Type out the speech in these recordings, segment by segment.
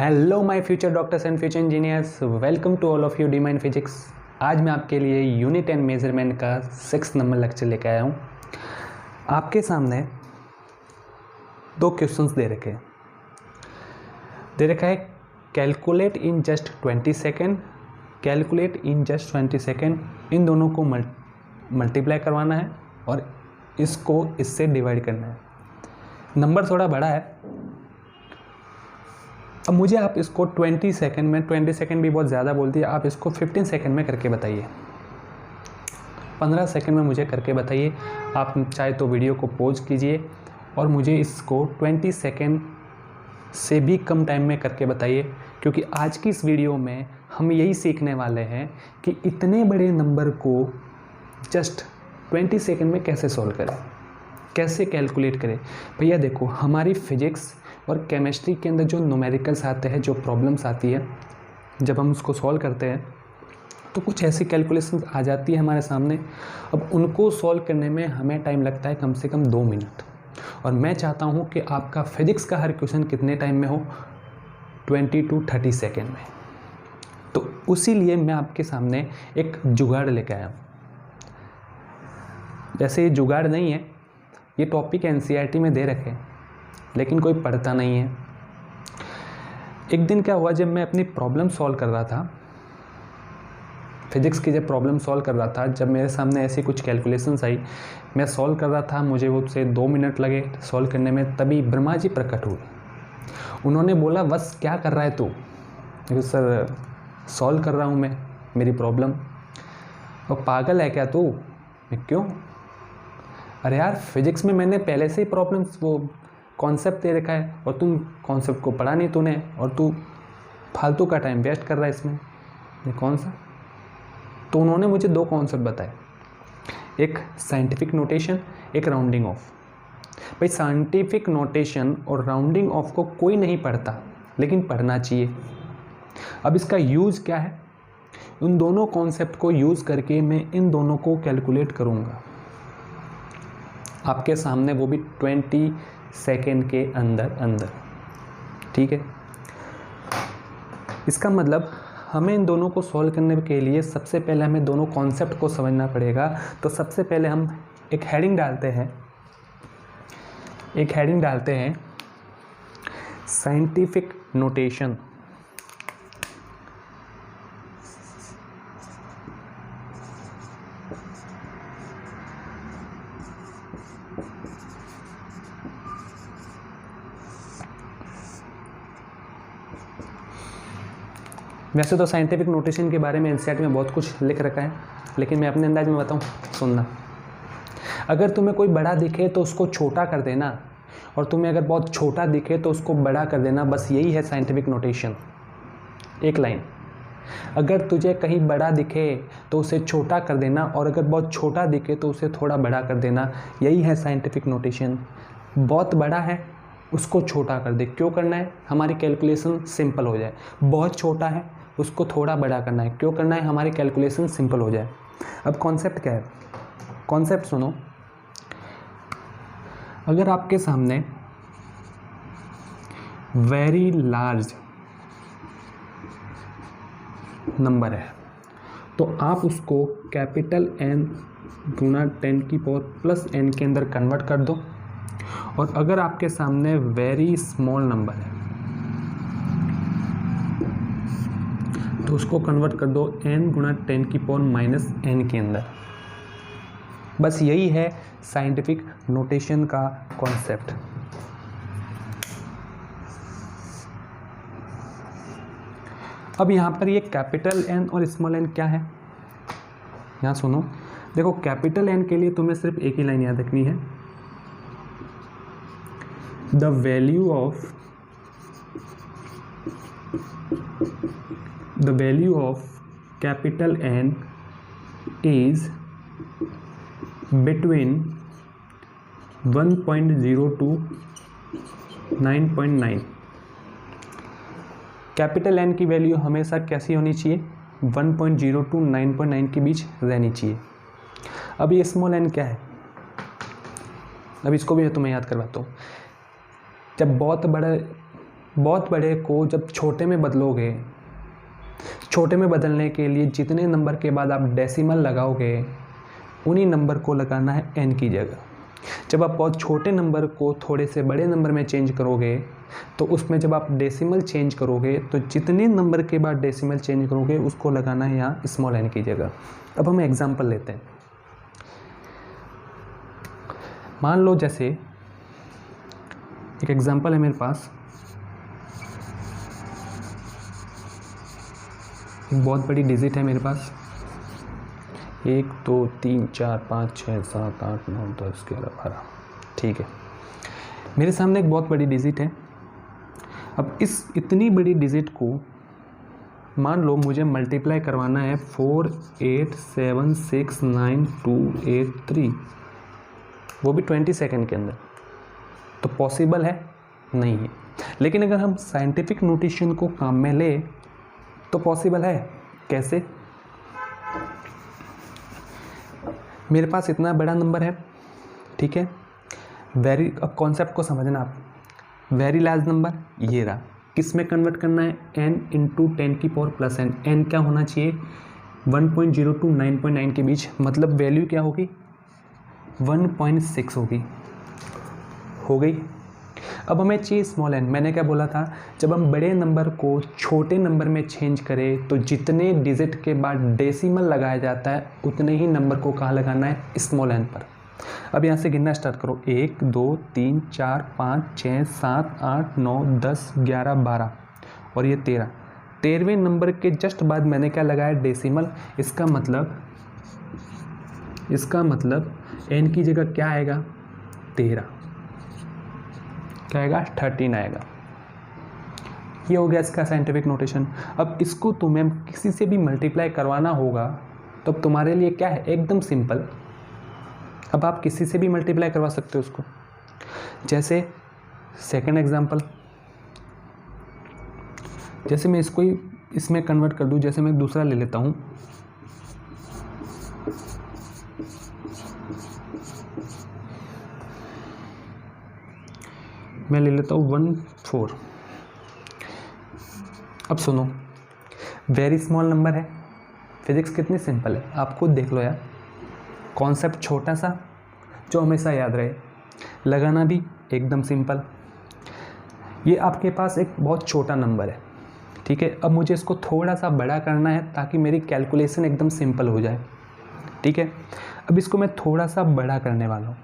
Hello my future doctors and future engineers, welcome to all of you D mine physics. आज मैं आपके लिए unit 10 measurement का 6 number lecture लेकर आया हूँ। आपके सामने दो क्वेश्चंस दे रखा है calculate in just 20 second, calculate in just 20 second. इन दोनों को मल्टीप्लाई करवाना है और इसको इससे डिवाइड करना है। नंबर थोड़ा बड़ा है। अब मुझे आप इसको 20 सेकेंड में, 20 सेकेंड भी बहुत ज़्यादा बोलती है, आप इसको 15 सेकेंड में करके बताइए। 15 सेकेंड में मुझे करके बताइए। आप चाहे तो वीडियो को पॉज कीजिए और मुझे इसको 20 सेकेंड से भी कम टाइम में करके बताइए, क्योंकि आज की इस वीडियो में हम यही सीखने वाले हैं कि इतने बड़े नंबर को जस्ट 20 सेकेंड में कैसे सॉल्व करें, कैसे कैलकुलेट करें। भैया देखो, हमारी फिजिक्स और केमिस्ट्री के अंदर जो न्यूमेरिकल्स आते हैं, जो प्रॉब्लम्स आती है, जब हम उसको सॉल्व करते हैं तो कुछ ऐसी कैलकुलेशंस आ जाती है हमारे सामने। अब उनको सॉल्व करने में हमें टाइम लगता है कम से कम 2 मिनट, और मैं चाहता हूं कि आपका फिजिक्स का हर क्वेश्चन कितने टाइम में हो, 20 to 30 सेकेंड में। तो उसी लिए मैं आपके सामने एक जुगाड़ लेकर आया हूँ। जैसे ये जुगाड़ नहीं है, ये टॉपिक एनसीईआरटी में दे रखे हैं, लेकिन कोई पढ़ता नहीं है। एक दिन क्या हुआ, जब मैं अपनी प्रॉब्लम सॉल्व कर रहा था, फिजिक्स की जब प्रॉब्लम सॉल्व कर रहा था, जब मेरे सामने ऐसी कुछ कैलकुलेशंस आई, मैं सॉल्व कर रहा था, मुझे उससे 2 मिनट लगे सॉल्व करने में। तभी ब्रह्मा जी प्रकट हुए। उन्होंने बोला, बस क्या कर रहा है तू? सर सॉल्व कर रहा हूँ मैं मेरी प्रॉब्लम। और पागल है क्या तू? मैं क्यों? अरे यार, फिजिक्स में मैंने पहले से ही प्रॉब्लम्स, वो कॉन्सेप्ट दे रखा है, और तुम कॉन्सेप्ट को पढ़ा नहीं तूने, और तू फालतू का टाइम वेस्ट कर रहा है इसमें। ये कौन सा? तो उन्होंने मुझे 2 कॉन्सेप्ट बताए, एक साइंटिफिक नोटेशन, एक राउंडिंग ऑफ। भाई, साइंटिफिक नोटेशन और राउंडिंग ऑफ को कोई नहीं पढ़ता, लेकिन पढ़ना चाहिए। अब इसका यूज़ क्या है? उन दोनों कॉन्सेप्ट को यूज़ करके मैं इन दोनों को कैलकुलेट करूँगा आपके सामने, वो भी 20 सेकेंड के अंदर। ठीक है, इसका मतलब हमें इन दोनों को सॉल्व करने के लिए सबसे पहले हमें दोनों कॉन्सेप्ट को समझना पड़ेगा। तो सबसे पहले हम एक हेडिंग डालते हैं, साइंटिफिक नोटेशन। वैसे तो साइंटिफिक नोटेशन के बारे में एनसीईआरटी में बहुत कुछ लिख रखा है, लेकिन मैं अपने अंदाज में बताऊं, सुनना। अगर तुम्हें कोई बड़ा दिखे तो उसको छोटा कर देना, और तुम्हें अगर बहुत छोटा दिखे तो उसको बड़ा कर देना। बस यही है साइंटिफिक नोटेशन, एक लाइन। अगर तुझे कहीं बड़ा दिखे तो उसे छोटा कर देना, और अगर बहुत छोटा दिखे तो उसे थोड़ा बड़ा कर देना। यही है साइंटिफिक नोटेशन। बहुत बड़ा है, उसको छोटा कर दे। क्यों करना है? हमारी कैलकुलेशन सिंपल हो जाए। बहुत छोटा है, उसको थोड़ा बड़ा करना है। क्यों करना है? हमारी कैलकुलेशन सिंपल हो जाए। अब कॉन्सेप्ट क्या है? कॉन्सेप्ट सुनो। अगर आपके सामने वेरी लार्ज नंबर है, तो आप उसको कैपिटल N गुणा 10 की पावर प्लस n के अंदर कन्वर्ट कर दो। और अगर आपके सामने वेरी स्मॉल नंबर है, तो उसको कन्वर्ट कर दो n गुणा 10 की पावर माइनस n के अंदर। बस यही है साइंटिफिक नोटेशन का कॉन्सेप्ट। अब यहाँ पर ये कैपिटल N और स्मॉल n क्या है? यहाँ सुनो, देखो, कैपिटल N के लिए तुम्हें सिर्फ एक ही लाइन याद रखनी है, the value of capital N is between 1.0 to 9.9। Capital N की वैल्यू हमेशा कैसी होनी चाहिए? 1.0 to 9.9 के बीच रहनी चाहिए। अब ये स्मॉल n क्या है? अब इसको भी मैं तुम्हें याद करवाता हूँ। जब बहुत बड़ा बहुत बड़े को जब छोटे में बदलोगे, छोटे में बदलने के लिए जितने नंबर के बाद आप डेसिमल लगाओगे उन्हीं नंबर को लगाना है n की जगह। जब आप बहुत छोटे नंबर को थोड़े से बड़े नंबर में चेंज करोगे तो उसमें जब आप डेसिमल चेंज करोगे तो जितने नंबर के बाद डेसिमल चेंज करोगे उसको लगाना है यहाँ स्मॉल n की जगह। अब हम एग्जांपल लेते हैं। मान लो जैसे एक एग्जांपल है मेरे पास, एक बहुत बड़ी डिजिट है मेरे पास 1 2 3 4 5 6 7 8 9 10 11 12। ठीक है, मेरे सामने एक बहुत बड़ी डिजिट है। अब इस इतनी बड़ी डिजिट को मान लो मुझे मल्टीप्लाई करवाना है 4 8 7 6 9 2 8 3, वो भी 20 सेकेंड के अंदर। तो पॉसिबल है? नहीं है। लेकिन अगर हम साइंटिफिक नोटेशन को काम में ले तो पॉसिबल है। कैसे? मेरे पास इतना बड़ा नंबर है, ठीक है, अब कॉन्सेप्ट को समझना आप। वेरी लार्ज नंबर ये रहा, किस में कन्वर्ट करना है? n इंटू 10 की पावर प्लस n। n क्या होना चाहिए? 1.0 टू 9.9 के बीच, मतलब वैल्यू क्या होगी? 1.6 होगी। हो गई। अब हमें चाहिए स्मॉल n। मैंने क्या बोला था? जब हम बड़े नंबर को छोटे नंबर में चेंज करें तो जितने डिजिट के बाद डेसिमल लगाया जाता है उतने ही नंबर को कहाँ लगाना है? स्मॉल n पर। अब यहाँ से गिनना स्टार्ट करो। 1 2 3 4 5 6 7 8 9 10 11 12 और ये 13। 13वें नंबर के जस्ट बाद मैंने क्या लगाया? डेसिमल। इसका मतलब n की जगह क्या आएगा? 13। क्या आएगा? 13 आएगा। ये हो गया इसका साइंटिफिक नोटेशन। अब इसको तुम्हें किसी से भी मल्टीप्लाई करवाना होगा तो अब तुम्हारे लिए क्या है? एकदम सिंपल। अब आप किसी से भी मल्टीप्लाई करवा सकते हो उसको। जैसे सेकंड एग्जांपल, जैसे मैं इसको ही इसमें कन्वर्ट कर दूं। जैसे मैं दूसरा ले लेता हूं, मैं ले लेता हूँ 1 4। अब सुनो, वेरी स्मॉल नंबर है। फिजिक्स कितनी सिंपल है, आप खुद देख लो यार। कॉन्सेप्ट छोटा सा जो हमेशा याद रहे, लगाना भी एकदम सिंपल। ये आपके पास एक बहुत छोटा नंबर है, ठीक है। अब मुझे इसको थोड़ा सा बड़ा करना है ताकि मेरी कैलकुलेशन एकदम सिंपल हो जाए, ठीक है। अब इसको मैं थोड़ा सा बड़ा करने वाला हूँ।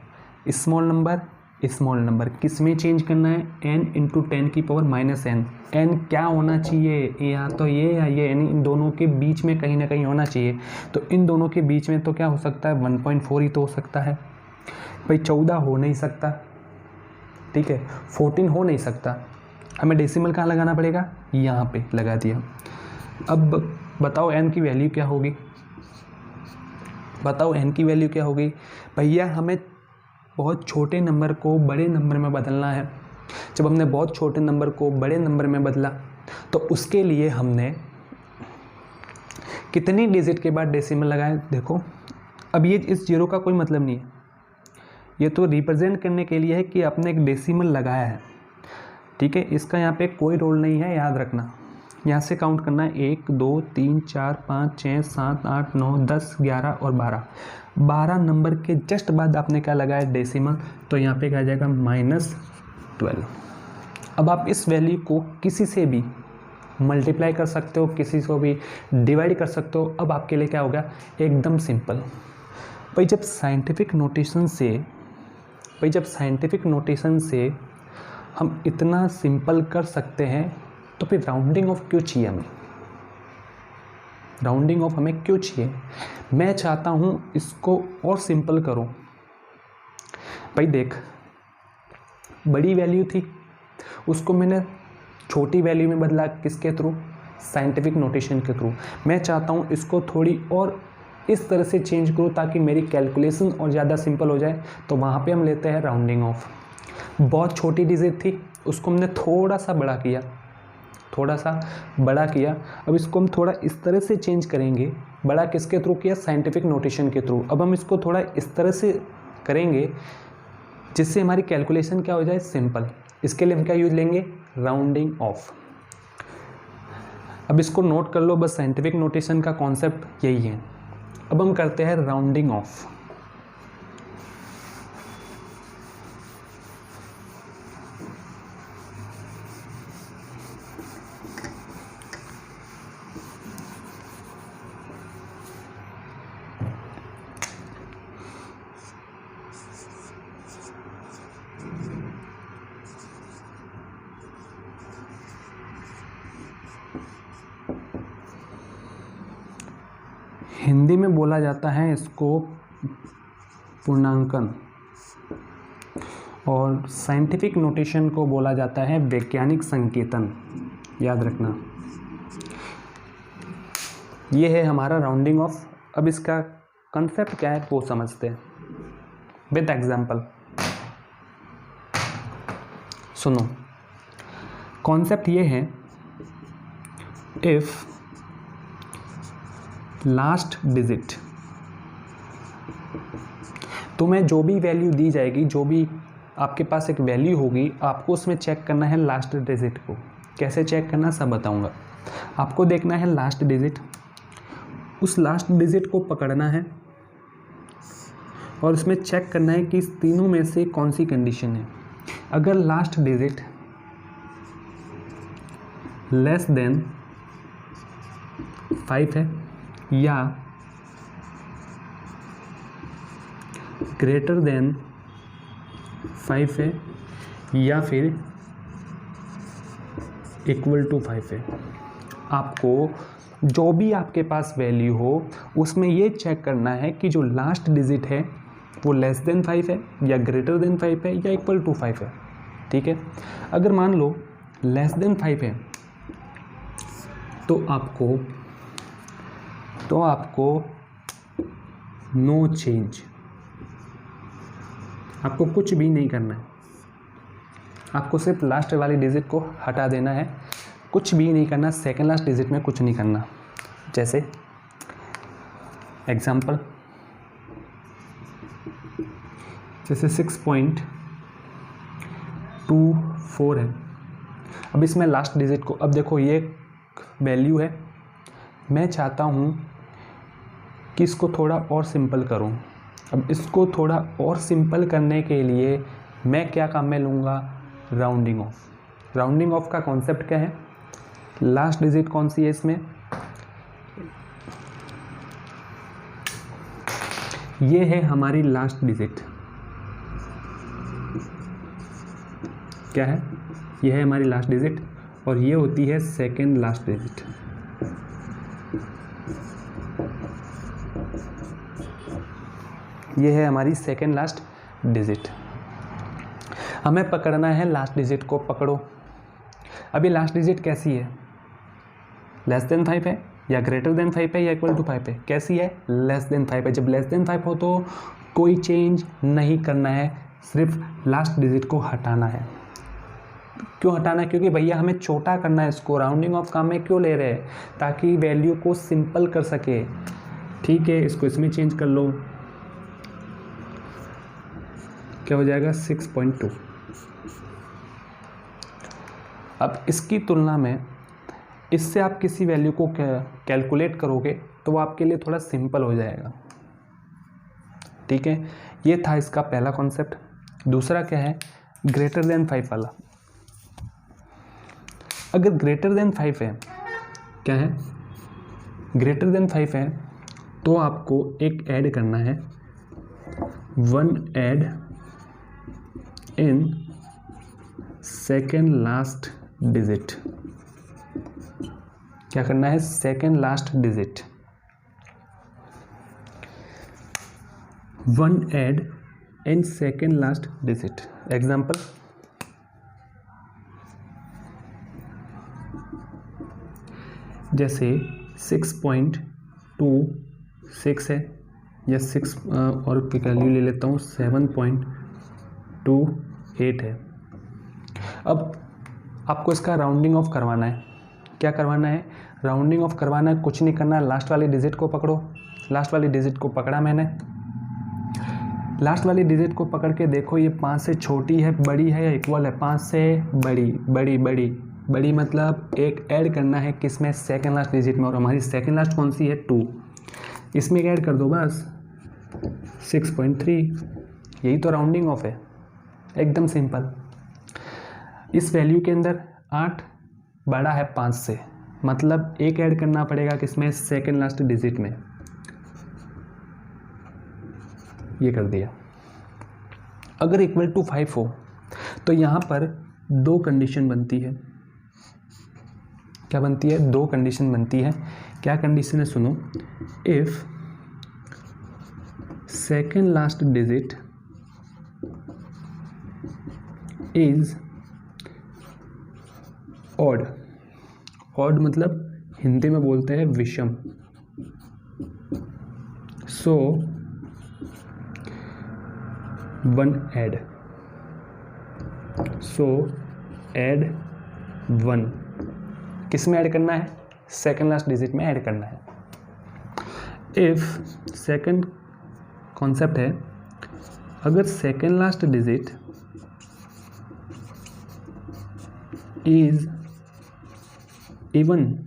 स्मॉल नंबर किस में चेंज करना है? n इंटू 10 की पावर माइनस n। n क्या होना चाहिए? या तो ये या ये, यानी इन दोनों के बीच में कहीं ना कहीं होना चाहिए। तो इन दोनों के बीच में तो क्या हो सकता है? 1.4 ही तो हो सकता है भाई। 14 हो नहीं सकता, ठीक है। 14 हो नहीं सकता। हमें डेसिमल कहाँ लगाना पड़ेगा? यहाँ पे लगा दिया। अब बताओ n की वैल्यू क्या होगी? भैया हमें बहुत छोटे नंबर को बड़े नंबर में बदलना है। जब हमने बहुत छोटे नंबर को बड़े नंबर में बदला तो उसके लिए हमने कितनी डिजिट के बाद डेसिमल लगाए? देखो, अब ये इस जीरो का कोई मतलब नहीं है, ये तो रिप्रेजेंट करने के लिए है कि आपने एक डेसिमल लगाया है, ठीक है। इसका यहाँ पे कोई रोल नहीं है, याद रखना। यहाँ से काउंट करना है 1 2 3 4 5 6 7 8 9 10 11 और 12। 12 नंबर के जस्ट बाद आपने क्या लगाया? डेसिमल। तो यहाँ पे क्या आ जाएगा? -12। अब आप इस वैल्यू को किसी से भी मल्टीप्लाई कर सकते हो, किसी को भी डिवाइड कर सकते हो। अब आपके लिए क्या होगा? एकदम सिंपल। भाई जब साइंटिफिक नोटेशन से हम इतना सिंपल कर सकते हैं तो फिर राउंडिंग ऑफ क्यों चाहिए हमें? मैं चाहता हूँ इसको और सिंपल करो। भाई देख, बड़ी वैल्यू थी, उसको मैंने छोटी वैल्यू में बदला। किसके थ्रू? साइंटिफिक नोटेशन के थ्रू। मैं चाहता हूँ इसको थोड़ी और इस तरह से चेंज करूँ ताकि मेरी कैलकुलेशन और ज़्यादा सिंपल हो जाए। तो वहाँ पे हम लेते हैं राउंडिंग ऑफ। बहुत छोटी डिजिट थी, उसको हमने थोड़ा सा बड़ा किया। अब इसको हम थोड़ा इस तरह से चेंज करेंगे। बड़ा किसके थ्रू किया? साइंटिफिक नोटेशन के थ्रू। अब हम इसको थोड़ा इस तरह से करेंगे जिससे हमारी कैलकुलेशन क्या हो जाए? सिंपल। इसके लिए हम क्या यूज लेंगे? Rounding off. अब इसको नोट कर लो, बस साइंटिफिक नोटेशन का कॉन्सेप्ट यही है। अब हम करते हैं राउंडिंग ऑफ। हिंदी में बोला जाता है इसको पूर्णांकन, और साइंटिफिक नोटेशन को बोला जाता है वैज्ञानिक संकेतन। याद रखना, ये है हमारा राउंडिंग ऑफ। अब इसका कंसेप्ट क्या है वो समझते हैं विद एग्जांपल। सुनो, कॉन्सेप्ट ये है, इफ लास्ट डिजिट, तुम्हें जो भी वैल्यू दी जाएगी, जो भी आपके पास एक वैल्यू होगी, आपको उसमें चेक करना है लास्ट डिजिट को। कैसे चेक करना सब बताऊंगा। आपको देखना है लास्ट डिजिट, उस लास्ट डिजिट को पकड़ना है और उसमें चेक करना है कि इस तीनों में से कौन सी कंडीशन है। अगर लास्ट डिजिट लेस देन 5 है या ग्रेटर देन 5 है या फिर इक्वल टू 5 है, आपको जो भी आपके पास वैल्यू हो उसमें ये चेक करना है कि जो लास्ट डिजिट है वो लेस देन 5 है या ग्रेटर देन 5 है या इक्वल टू 5 है। ठीक है, अगर मान लो लेस देन 5 है तो आपको नो चेंज, आपको कुछ भी नहीं करना है, आपको सिर्फ लास्ट वाली डिजिट को हटा देना है, कुछ भी नहीं करना, सेकंड लास्ट डिजिट में कुछ नहीं करना। जैसे एग्जांपल, जैसे 6.24 है। अब इसमें लास्ट डिजिट को, अब देखो ये वैल्यू है, मैं चाहता हूँ कि इसको थोड़ा और सिंपल करूँ। अब इसको थोड़ा और सिंपल करने के लिए मैं क्या काम में लूँगा, राउंडिंग ऑफ। राउंडिंग ऑफ का कॉन्सेप्ट क्या है, लास्ट डिजिट कौन सी है इसमें, ये है हमारी लास्ट डिजिट। क्या है, ये है हमारी लास्ट डिजिट और ये होती है सेकेंड लास्ट डिजिट। ये है हमारी सेकेंड लास्ट डिजिट। हमें पकड़ना है लास्ट डिजिट को, पकड़ो। अभी लास्ट डिजिट कैसी है, लेस देन 5 है या ग्रेटर देन 5 है या इक्वल टू 5 है। कैसी है, लेस देन 5 है। जब लेस देन 5 हो तो कोई चेंज नहीं करना है, सिर्फ लास्ट डिजिट को हटाना है। क्यों हटाना है, क्योंकि भैया हमें छोटा करना है इसको। राउंडिंग ऑफ काम में क्यों ले रहे हैं, ताकि वैल्यू को सिंपल कर सके। ठीक है, इसको इसमें चेंज कर लो, क्या हो जाएगा 6.2। अब इसकी तुलना में इससे आप किसी वैल्यू को कैलकुलेट करोगे तो वो आपके लिए थोड़ा सिंपल हो जाएगा। ठीक है, ये था इसका पहला कॉन्सेप्ट। दूसरा क्या है, ग्रेटर देन 5 वाला। अगर ग्रेटर देन 5 है, क्या है, ग्रेटर देन 5 है तो आपको एक ऐड करना है, 1 add in second last digit. क्या करना है, second last digit, 1 add in second last digit. Example, जैसे 6.26 है या 6 और वैल्यू ले लेता हूँ 7.28 है। अब आपको इसका राउंडिंग ऑफ करवाना है। क्या करवाना है, राउंडिंग ऑफ करवाना है, कुछ नहीं करना, लास्ट वाली डिजिट को पकड़ो। लास्ट वाली डिजिट को पकड़ा मैंने, लास्ट वाली डिजिट को पकड़ के देखो, ये 5 से छोटी है, बड़ी है या इक्वल है? 5 से बड़ी, बड़ी बड़ी बड़ी मतलब एक ऐड करना है किसमें? सेकंड लास्ट डिजिट में। और हमारी सेकंड लास्ट कौन सी है? 2। इसमें एक ऐड कर दो बस, 6.3। यही तो राउंडिंग ऑफ है, एकदम सिंपल। इस वैल्यू के अंदर 8 बड़ा है 5 से, मतलब एक ऐड करना पड़ेगा किसमें? सेकंड लास्ट डिजिट में। ये कर दिया। अगर इक्वल टू 5 हो तो यहाँ पर 2 कंडीशन बनती है। क्या बनती है? 2 कंडीशन बनती है। क्या कंडीशन है? सुनो। If second last digit is odd, odd मतलब हिंदी में बोलते हैं विषम, सो 1 ऐड, सो ऐड 1। किस में ऐड करना है? सेकंड लास्ट डिजिट में ऐड करना है। इफ सेकंड कॉन्सेप्ट है, अगर second last digit is even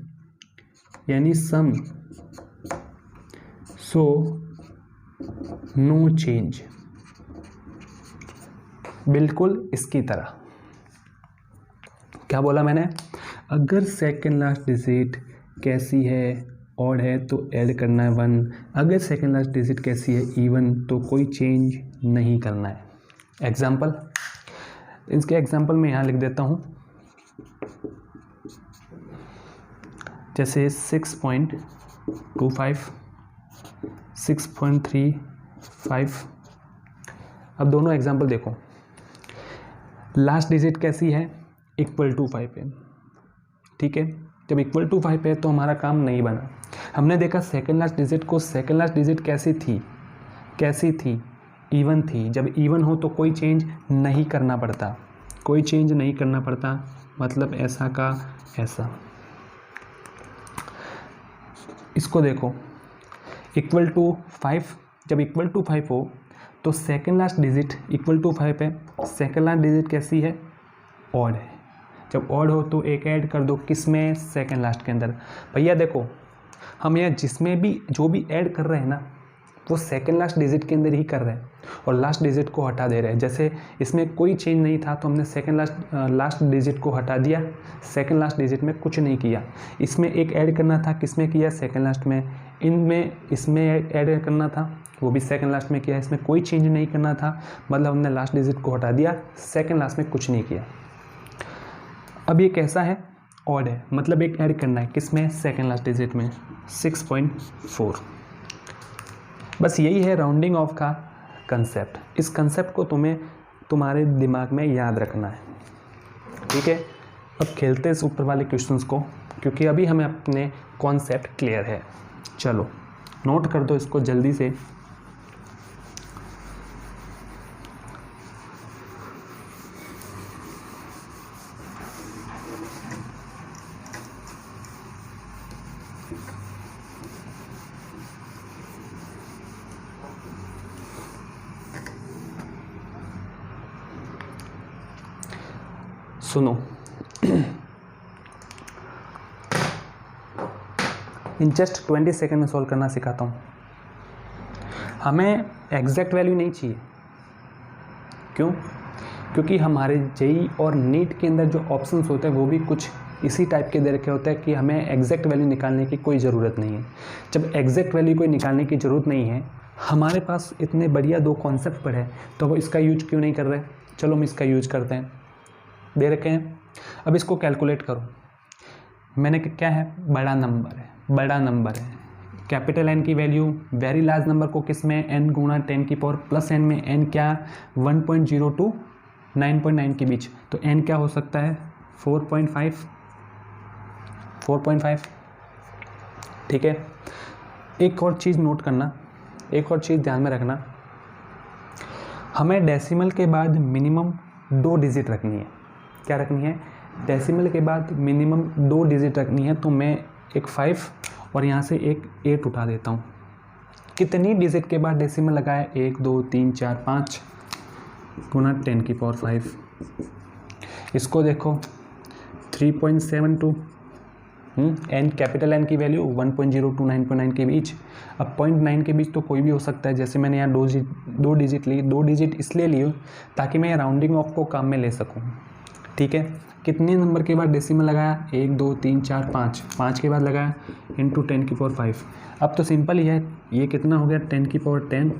यानी सम, सो नो चेंज। बिल्कुल इसकी तरह। क्या बोला मैंने? अगर सेकंड लास्ट डिजिट कैसी है? ऑड है तो ऐड करना है 1। अगर सेकंड लास्ट डिजिट कैसी है? इवन, तो कोई चेंज नहीं करना है। एग्जाम्पल, इसके एग्जाम्पल मैं यहाँ लिख देता हूँ। जैसे 6.25, 6.35। अब दोनों एग्जाम्पल देखो। लास्ट डिजिट कैसी है? इक्वल टू 5 है, ठीक है। जब इक्वल टू 5 है तो हमारा काम नहीं बना। हमने देखा सेकंड लास्ट डिजिट को, सेकंड लास्ट डिजिट कैसी थी? कैसी थी? इवन थी। जब इवन हो तो कोई चेंज नहीं करना पड़ता, कोई चेंज नहीं करना पड़ता, मतलब ऐसा का ऐसा। इसको देखो, इक्वल टू 5, जब इक्वल टू 5 हो तो second last digit equal to 5 है। सेकंड लास्ट डिजिट कैसी है? ऑड है। जब ऑड हो तो एक ऐड कर दो, किसमें? सेकंड लास्ट के अंदर। भैया देखो, हम यहाँ जिसमें भी जो भी ऐड कर रहे हैं ना, वो सेकंड लास्ट डिजिट के अंदर ही कर रहे हैं और लास्ट डिजिट को हटा दे रहे हैं। जैसे इसमें कोई चेंज नहीं था तो हमने सेकंड लास्ट डिजिट को हटा दिया, सेकंड लास्ट डिजिट में कुछ नहीं किया। इसमें एक ऐड करना था, किसमें किया? सेकंड लास्ट में। इनमें इसमें ऐड करना था, वो भी सेकंड लास्ट में किया। इसमें कोई चेंज नहीं करना था, मतलब हमने लास्ट डिजिट को हटा दिया, सेकंड लास्ट में कुछ नहीं किया। अब ये कैसा है? ऑड है, मतलब एक ऐड करना है, किसमें? सेकंड लास्ट डिजिट में, 6.4। बस यही है राउंडिंग ऑफ का कंसेप्ट। इस कंसेप्ट को तुम्हें तुम्हारे दिमाग में याद रखना है, ठीक है। अब खेलते हैं इस ऊपर वाले क्वेश्चंस को, क्योंकि अभी हमें अपने कॉन्सेप्ट क्लियर है। चलो नोट कर दो इसको जल्दी से। सुनो, इन जस्ट 20 सेकेंड में सॉल्व करना सिखाता हूँ। हमें एग्जैक्ट वैल्यू नहीं चाहिए। क्यों? क्योंकि हमारे जेई और नीट के अंदर जो ऑप्शंस होते हैं वो भी कुछ इसी टाइप के दे रखे होते हैं कि हमें एग्जैक्ट वैल्यू निकालने की कोई ज़रूरत नहीं है। जब एग्जैक्ट वैल्यू कोई निकालने की ज़रूरत नहीं है, हमारे पास इतने बढ़िया 2 कॉन्सेप्ट पढ़े, तो वो इसका यूज क्यों नहीं कर रहे? चलो हम इसका यूज करते हैं। दे रखे हैं, अब इसको कैलकुलेट करो। मैंने क्या है? बड़ा नंबर है, बड़ा नंबर है। कैपिटल एन की वैल्यू वेरी लार्ज नंबर को किस में? एन गुणा 10 की पावर प्लस एन में। एन क्या? 1.0 टू 9.9 के बीच, तो एन क्या हो सकता है? 4.5। ठीक है। एक और चीज़ नोट करना, एक और चीज़ ध्यान में रखना, हमें डेसिमल के बाद मिनिमम 2 डिजिट रखनी है। क्या रखनी है? डेसिमल के बाद मिनिमम 2 डिजिट रखनी है। तो मैं एक 5 और यहाँ से एक 8 उठा देता हूँ। कितनी डिजिट के बाद डेसिमल लगाया, 1 2 3 4 5 गुना 10 की पावर 5। इसको देखो 3.72, एन कैपिटल एन की वैल्यू 1.0 to 9.9 के बीच। अब 0.9 के बीच तो कोई भी हो सकता है, जैसे मैंने यहाँ दो डिजिट ली, 2 डिजिट इसलिए ली हो ताकि मैं राउंडिंग ऑफ को काम में ले सकूँ। ठीक है, कितने नंबर के बाद डेसिमल लगाया, 1 2 3 4 5, 5 के बाद लगाया इंटू 10 की पावर 5। अब तो सिंपल ही है, ये कितना हो गया 10 की पावर 10।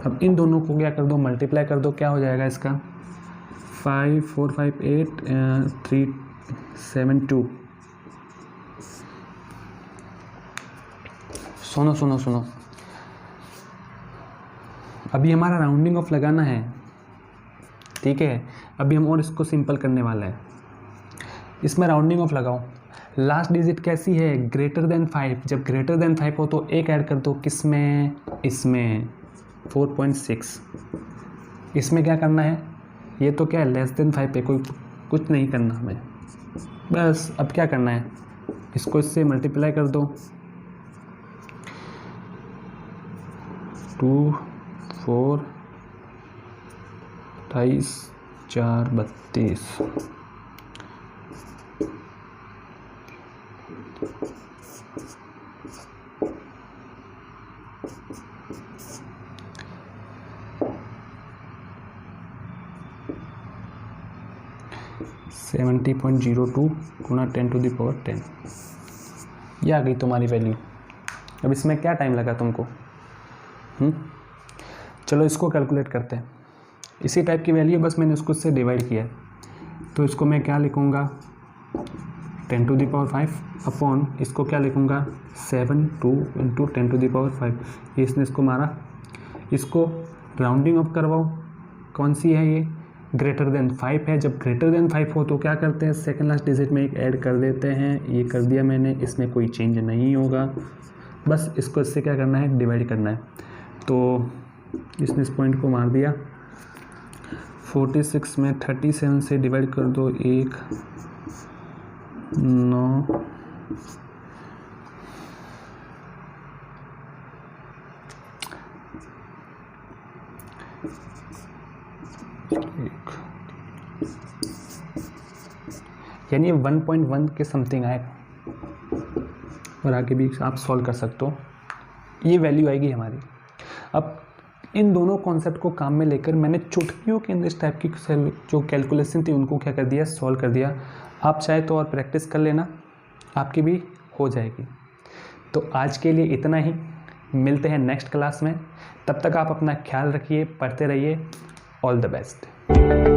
अब इन दोनों को क्या कर दो, मल्टीप्लाई कर दो, क्या हो जाएगा इसका 5 4 5 8 3 7 2। सुनो, अभी हमारा राउंडिंग ऑफ लगाना है। ठीक है, अभी हम और इसको सिंपल करने वाले हैं। इसमें राउंडिंग ऑफ लगाओ, लास्ट डिजिट कैसी है, ग्रेटर देन 5। जब ग्रेटर देन 5 हो तो एक ऐड कर दो, किसमें, इसमें 4.6। इसमें क्या करना है, ये तो क्या है लेस देन 5 पे, कोई कुछ नहीं करना हमें, बस अब क्या करना है, इसको इससे मल्टीप्लाई कर दो, 2 4 28 4 32। Seventy 70.02 Guna 10 to the power 10। ये आ गई तुम्हारी वैल्यू। अब इसमें क्या टाइम लगा तुमको, चलो इसको कैलकुलेट करते हैं। इसी टाइप की वैल्यू, बस मैंने उसको इससे डिवाइड किया है, तो इसको मैं क्या लिखूँगा 10 to the power 5 अपॉन इसको क्या लिखूँगा 7 2 इंटू 10 to the power 5। ये इसने इसको मारा, इसको राउंडिंग अप करवाओ, कौन सी है ये, ग्रेटर देन 5 है। जब ग्रेटर देन 5 हो तो क्या करते हैं, सेकंड लास्ट डिजिट में एक ऐड कर देते हैं, ये कर दिया मैंने, इसमें कोई चेंज नहीं होगा, बस इसको इससे क्या करना है, डिवाइड करना है। तो इसने इस पॉइंट को मार दिया, 46 में 37 से डिवाइड कर दो, 1 9 यानी 1.1 के समथिंग आएगा, और आगे भी आप सॉल्व कर सकते हो, ये वैल्यू आएगी हमारी। अब इन दोनों कॉन्सेप्ट को काम में लेकर मैंने चुटकियों के अंदर इस टाइप की जो कैलकुलेशन थी उनको क्या कर दिया, सॉल्व कर दिया। आप चाहे तो और प्रैक्टिस कर लेना, आपकी भी हो जाएगी। तो आज के लिए इतना ही, मिलते हैं नेक्स्ट क्लास में, तब तक आप अपना ख्याल रखिए, पढ़ते रहिए, ऑल द बेस्ट।